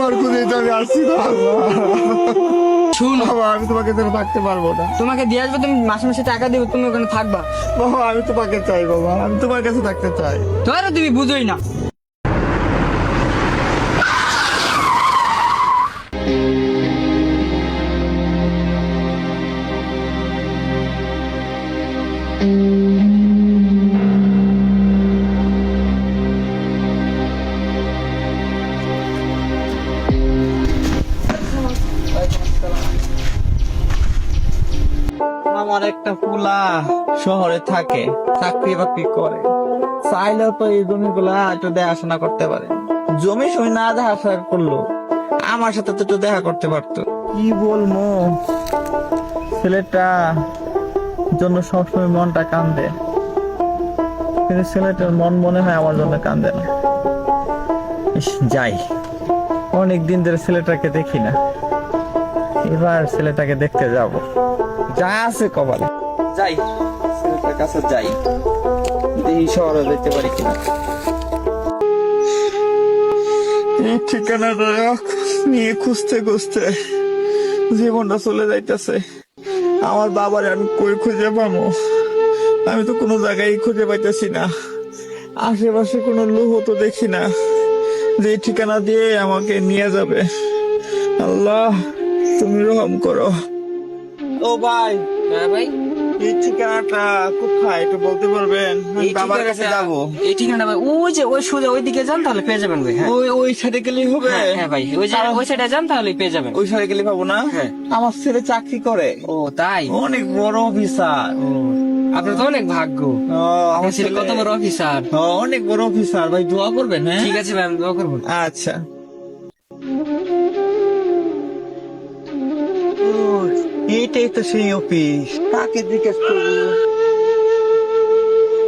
তোমার খুঁজেই তো আমি আসছি না আল্লাহ। শুন বাবা আমি তোমাকে ছাড়া থাকতে পারবো না। তোমাকে দিয়ে আসবো, তুমি মাসে মাসে টাকা দেবো, তুমি ওখানে থাকবা। বাবা আমি তোমাকে চাই, বাবা আমি তোমার কাছে থাকতে চাই। ধরো তুমি বুঝোই না। আমার একটা পোলা শহরে থাকে, চাকরি বাকরি করে, চাইলেও তো এই জমিগুলা একটু দেখাশোনা করতে পারে। জমি সমি না দেখাশোনা করলো, আমার সাথে তো একটু দেখা করতে পারতো। কি বলবো, ছেলেটা জন্য সবসময় মনটা কান্দে, কিন্তু ছেলেটার মন মনে হয় আমার জন্য কান্দে না। ইস, যাই, অনেকদিন ধরে ছেলেটাকে দেখি না, এবার ছেলেটাকে দেখতে যাব। যা আছে কপালে যাই, ছেলেটার কাছে যাই, দেখি শহরে যেতে পারি কিনা। এই ঠিকানাটা নিয়ে খুঁজতে খুঁজতে জীবনটা চলে যাইতেছে। আমার বাবার আমি কই খুঁজে পাবো? আমি তো কোনো জায়গায় খুঁজে পাইতেছি না, আশেপাশে কোনো লোক তো দেখি না যে এই ঠিকানা দিয়ে আমাকে নিয়ে যাবে। আল্লাহ তুমি রহম করো। ও ভাই, হ্যাঁ ভাই, এই ঠিকানাটা কোথায় একটু বলতে পারবেন? আমি বাবার কাছে যাবো। এই ঠিকানা ভাই, ওই যে ওই সোজা ওই দিকে যান তাহলে পেয়ে যাবেন ভাই। হ্যাঁ ওই সাইডে গেলেই হবে? হ্যাঁ ভাই, ওই যে ওই সাইডে যান তাহলে পেয়ে যাবেন। ওই সাইডে গেলে পাবো না? হ্যাঁ। আমার ছেলে চাকরি করে, ও তাই? অনেক বড় অফিসার। ও, আপনার তো অনেক ভাগ্য। আমার আমার ছেলে ছেলে কত বড় অফিসার। অনেক বড় অফিসার। ভাই দোয়া করবেন। হ্যাঁ ঠিক আছে ভাই, আমি দোয়া করবো। আচ্ছা। এইটাই তো সেই অফিস, কাকে জিজ্ঞেস করবো?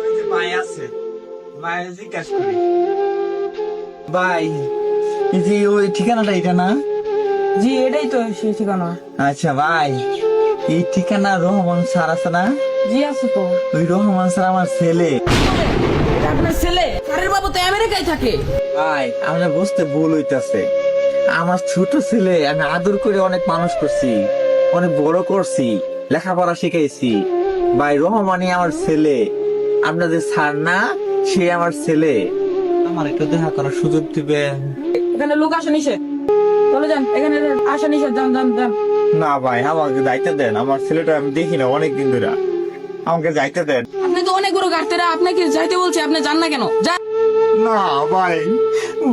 ওই যে ভাই আছে, ভাই জিজ্ঞেস করি। ভাই এই যে ওই ঠিকানাটা এটা না? জি এটাই তো সেই ঠিকানা। আচ্ছা ভাই, এই ঠিকানা রহমান স্যার আছে না? জি আছে তো। ওই রহমান স্যার আমার ছেলে। এটা আপনার ছেলে? আরে বাবু তো আমেরিকায় থাকে। ভাই আমরা বুঝতে ভুল হইতাছে, আমার ছোট ছেলে আমি আদর করে অনেক মানুষ করছি, অনেক বড় করছি, লেখাপড়া শিখাইছি। ভাই রহমানই আমার ছেলে, আপনাদের স্যার না, সে আমার ছেলে। আমার একটু দেখা করার সুযোগ দিবেন? এখানে লোক আসে নিষে, চলে যান, এখানে আসা নিষে, যান যান যান। না ভাই আমাকে যাইতে দেন, আমার ছেলেটা আমি দেখি না অনেকদিন ধরে, আমাকে যাইতে দেন। আপনি তো অনেক বড় গাড়তেরা, আপনাকে যাইতে বলছি, আপনি যান না কেন? যান। না ভাই,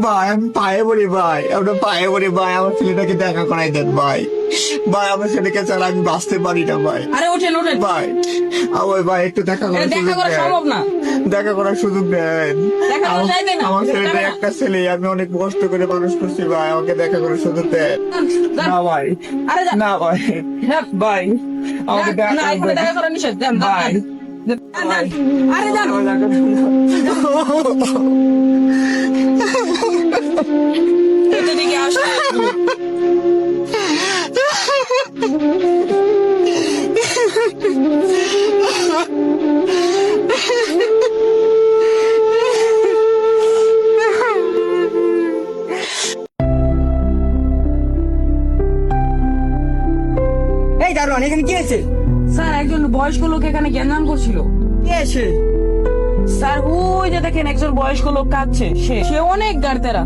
ভাই আমি পায়ে পড়ি ভাই, আপনার পায়ে পড়ি ভাই, আমার ছেলেটাকে দেখা করাই দেন ভাই। ভাই আমার ছেলেকে ছাড়া আমি বাঁচতে পারি না ভাই। আরে ওঠেন ওঠেন। ভাই আমার ভাই একটু দেখা করার দেখা সুযোগ করা দেন। সম্ভব না। দেখা করার সুযোগ দেন। দেখা করা যাইবে না। আমার ছেলেটা যাবে না। একটা ছেলে, আমি অনেক কষ্ট করে মানুষ করছি ভাই, আমাকে দেখা করার সুযোগ দেন। যান, যান। না ভাই, আরে যান। না ভাই, হ্যাঁ, ভাই আমাকে না, দেখা না, এখানে করার দেখা করা নিষেধ। যান, যান, ভাই। যান। যান, যান। আরে যান। এটা দিকে আসো। এই দারোয়ান, এখানে কি আছে? স্যার একজন বয়স্ক লোক এখানে জ্ঞানদান করছিল। কি আছে? স্যার ওই যে দেখেন একজন বয়স্ক লোক কাঁদছে, সে সে অনেক গাড়তেরা।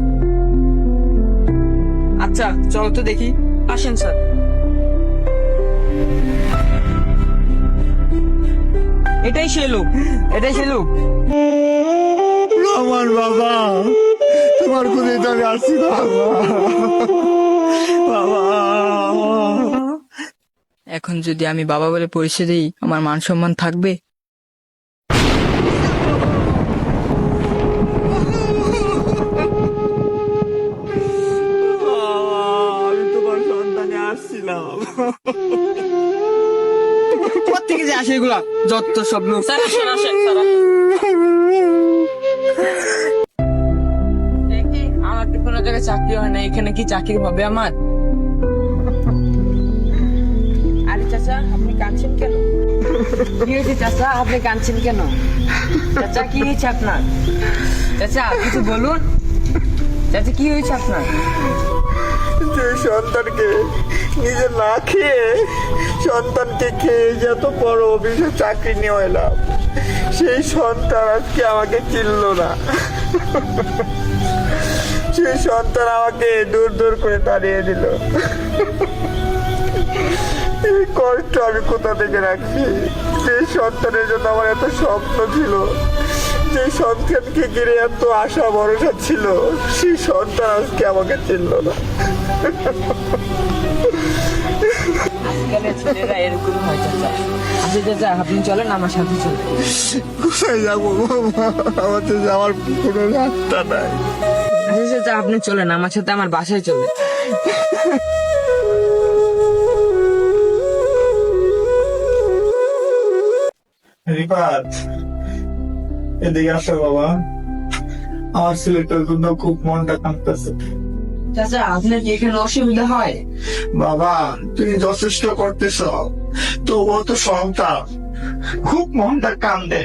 আচ্ছা চলো তো দেখি। আসেন স্যার। এটাই সে লোক, এটাই সে লোক। রহমান বাবা, তোমার খুঁজেই তো আমি আসছি না বাবা। এখন যদি আমি বাবা বলে পরিচয় দিই, আমার মান সম্মান থাকবে? আমি তোমার সন্তানে আসছিলাম। কোথেকে যে আসে এগুলা, যত সব লোক। স্যার আসেন আসেন স্যার। দেখি, আমার তো কোনো জায়গায় চাকরি হয় না, এখানে কি চাকরি হবে আমার? আরে চাচা আপনি কাঁদছেন কেন? কি হয়েছে চাচা, আপনি কাঁদছেন কেন? চাচা কি হয়েছে আপনার? চাচা কিছু বলুন। চাচা কি হয়েছে আপনার? যে সন্তানকে নিজে না খেয়ে সন্তানকে খেয়ে যত বড় অফিসে চাকরি নিয়ে এলাম, সেই সন্তান আজকে আমাকে চিনল না। সেই সন্তান আমাকে দূর দূর করে তাড়িয়ে দিল। এই কষ্ট আমি কোথা থেকে রাখছি? যে সন্তানের জন্য আমার এত স্বপ্ন ছিল, যে সন্তানকে ঘিরে এত আশা ভরসা ছিল, সেই সন্তান আজকে আমাকে চিনল না। আজকালের ছেলেরা এরকম হয় চাচা। আচ্ছা চাচা, আপনি চলেন আমার সাথে চলেন। কোথায় যাবো বাবা? আমার তো যাওয়ার কোনো রাস্তা নাই। আচ্ছা চাচা, আপনি চলেন আমার সাথে, আমার বাসায় চলেন। রিফাত, এদিকে আসো বাবা। আমার ছেলেটার জন্য খুব মনটা কাঁদতেছে। চাচা, আপনার কি এখানে অসুবিধা হয়? বাবা, তুমি যথেষ্ট করতেছ, তবুও তো সন্তান খুব মনটা কান্দে।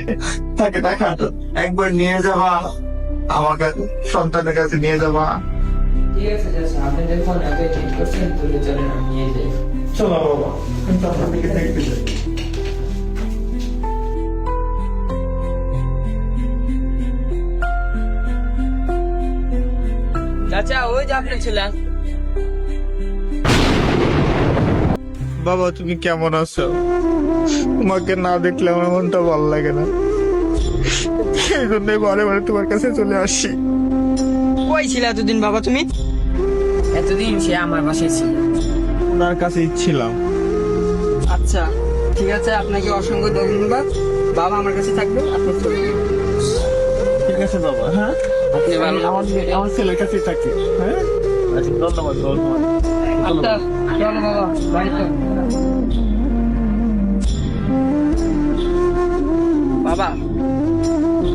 তাকে দেখা তো একবার নিয়ে যাবা, আমার কাছে সন্তানের কাছে নিয়ে যাবা। ঠিক আছে চাচা, আপনি যখন আগে ঠিক করছেন তুলে চলেন, আমি নিয়ে যাই। চলো বাবা, আমি তো আপনার দিকে দেখতে চাই। চাচা, ওই যে আপনার ছেলে। বাবা, তুমি কেমন আছো? তোমাকে না দেখলে আমার মনটা ভালো লাগে না, সেই জন্যই বারে বারে তোমার কাছে চলে আসি। কই ছিল এতদিন বাবা তুমি? এতদিন সে আমার বাসায় ছিল। ওনার কাছেই ছিলাম। আচ্ছা ঠিক আছে, আপনাকে অসংখ্য ধন্যবাদ। বাবা আমার কাছে থাকবে, আপনি চলে যান। ঠিক আছে বাবা, হ্যাঁ আপনি ভালো আমার ছেলের কাছেই থাকি। হ্যাঁ, আচ্ছা, ধন্যবাদ ধন্যবাদ। আচ্ছা, চলো বাবা বাড়িতে। বাবা,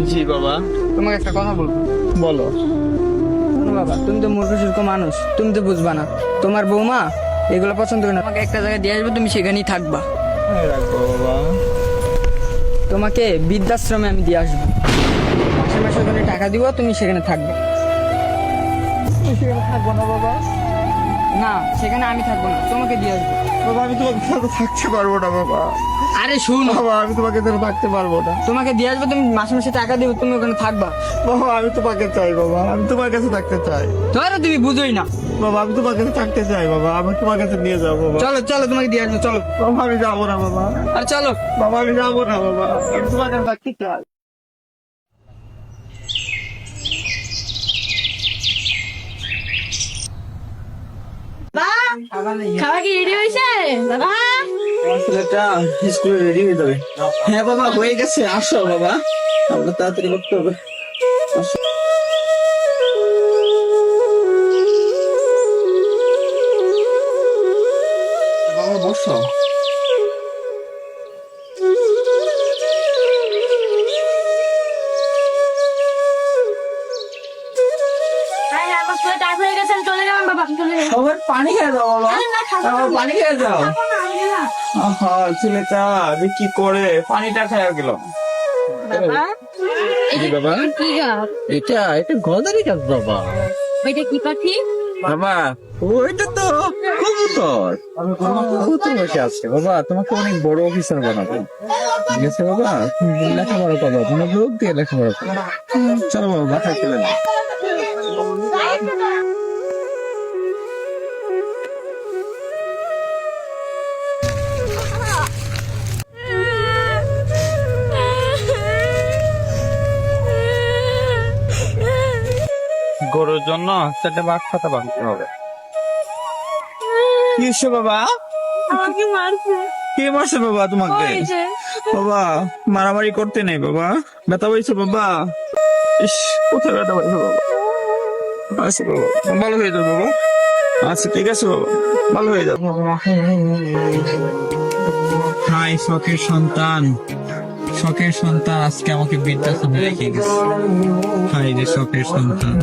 জি বাবা। তোমাকে একটা কথা বলবো। বলো। শোনো বাবা, তুমি তো মূর্খ সূর্খ মানুষ, তুমি তো বুঝবা না। তোমার বৌমা এগুলো পছন্দ করে না। তোমাকে একটা জায়গায় দিয়ে আসবো, তুমি সেখানেই থাকবা। রাখবো বাবা। তোমাকে বৃদ্ধাশ্রমে আমি দিয়ে আসবো, মাসে মাসে ওখানে টাকা দিব, তুমি সেখানে থাকবে। সেখানে থাকবো না বাবা। না, সেখানে আমি থাকবো না, তোমাকে দিয়ে আসবো। বাবা, আমি তোমাকে সাথে থাকতে পারবো না বাবা। আরে শুনো বাবা, আমি তোমাকে সাথে থাকতে পারবো না। তোমাকে দিয়ে আসবো, তুমি মাসে মাসে টাকা দিবে, তুমি ওখানে থাকবা। বাবা, আমি তোমাকে চাই বাবা, আমি তোমার কাছে থাকতে চাই। ধরো তুমি বুঝোই না। বাবা, আমি তোমার কাছে থাকতে চাই বাবা, আমি তোমার কাছে নিয়ে যাবো বাবা। চলো চলো, তোমাকে দিয়ে আসবো, চলো। বাবা, আমি যাবো না বাবা। আর চলো। বাবা, আমি যাবো না বাবা, আমি তোমার কাছে থাকতে চাই। খাওয়া কি রেডি হয়েছে বাবা? আমার ছেলেটা স্কুলে রেডি হয়ে যাবে। হ্যাঁ বাবা, হয়ে গেছে। আসো বাবা, আমরা তাড়াতাড়ি করতে হবে। আসো। বাবা বসো। হ্যাঁ আমার ছেলে টাইপ হয়ে গেছে, আমি চলে গেলাম বাবা, আমি চলে গেলাম। সবার পানি খেয়ে যাও বাবা। আরে না, খাবো না। বাবা, পানি খেয়ে যাও। খাবো না, আমি গেলাম। আহা, ছেলেটা যে কি করে, পানিটা খেয়ে গেল। বাবা, জি বাবা, কি গাছ? এটা গদারি গাছ বাবা। এটা কি পাখি? বাবা, ওইটা তো কবুতর। কবুতর বসে আছে বাবা, তোমাকে অনেক বড় অফিসার বানাবো। ঠিক আছে বাবা, তুমি লেখাপড়া করো, তোমার লোক দিয়ে লেখাপড়া করো। চলো বাবা, মাথায় চলে যাও। গরুর জন্য চারটে বাঘ খাতা বাঁধতে হবে। কি হচ্ছে বাবা? আমাকে মারছে। কে মারছে বাবা তোমাকে? ওই যে। বাবা, মারামারি করতে নেই বাবা। ব্যথা পাইছো বাবা? ইস, কোথায় ব্যথা পাইছো বাবা? আচ্ছা বাবা, ভালো হয়ে যাবে বাবা। আচ্ছা ঠিক আছে বাবা, ভালো হয়ে যাবে। হাই, শখের সন্তান, শখের সন্তান আজকে আমাকে বৃদ্ধাশ্রমে রেখে গেছে। হাই রে শখের সন্তান।